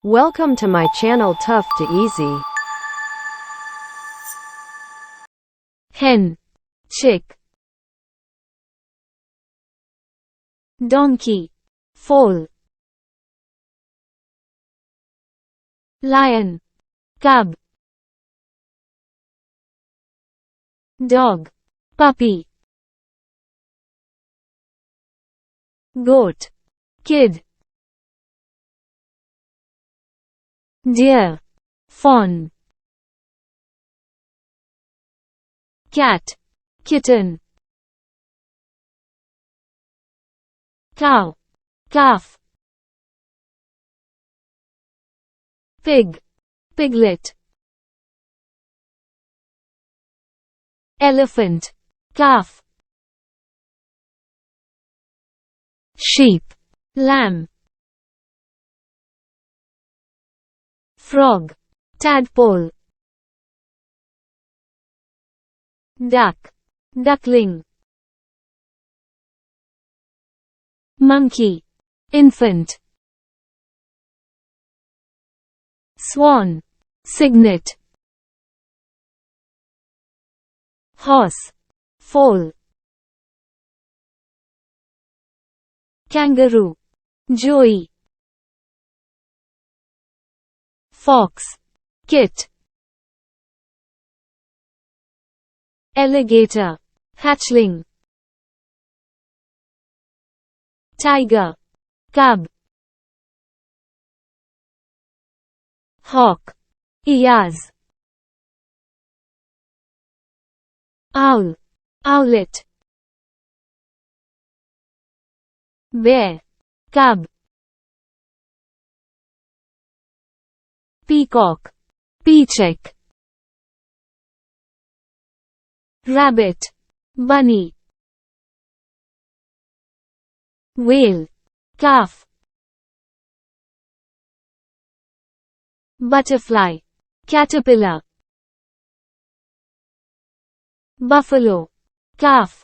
Welcome to my channel Tough to Easy. Hen, chick. Donkey, foal. Lion, cub. Dog, puppy. Goat, kid. Deer, fawn. Cat, kitten. Cow, calf. Pig, piglet. Elephant, calf. Sheep, lamb. Frog, tadpole. Duck, duckling. Monkey, infant. Swan, cygnet. Horse, foal. Kangaroo, joey. Fox, kit. Alligator, hatchling. Tiger, cub. Hawk, Iyaz. Owl, owlet. Bear, cub. Peacock, peacock. Rabbit, bunny. Whale, calf. Butterfly, caterpillar. Buffalo, calf.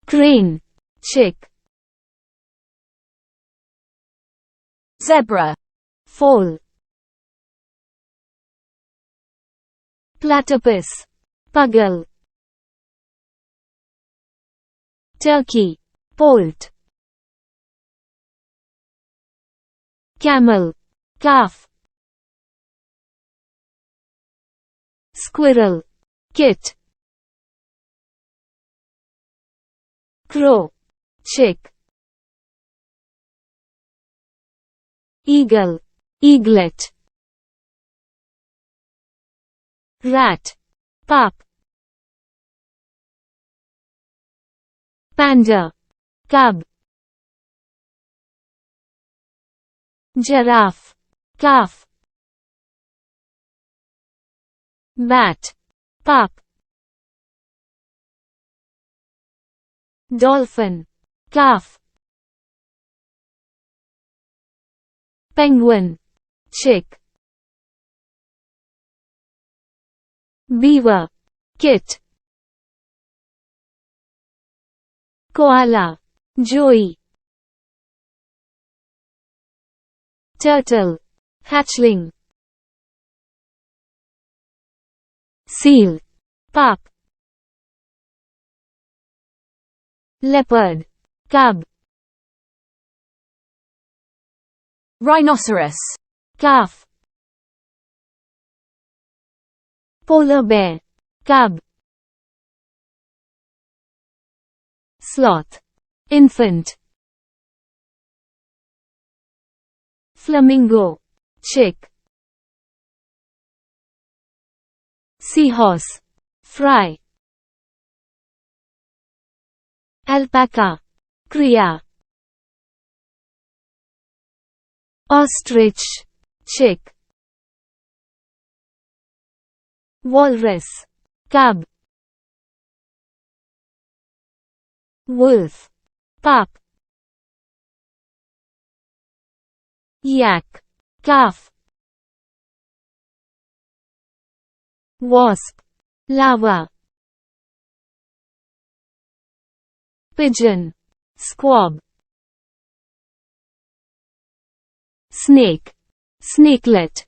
Crane, chick. Zebra, Foal. Platypus, puggle. Turkey, poult. Camel, calf. Squirrel, kit. Crow, chick. Eagle, eaglet. Rat, pup. Panda, cub. Giraffe, calf. Bat, pup. Dolphin, calf. Penguin, chick. Beaver, kit. Koala, joey. Turtle, hatchling. Seal, pup. Leopard, cub. rhinoceros, Calf. Polar bear, cub. Sloth, infant. Flamingo, chick. Seahorse, fry. Alpaca, cria. Ostrich, chick. Walrus, cub. Wolf, pup. Yak, calf. Wasp, larva. Pigeon, squab. snake, snakelet,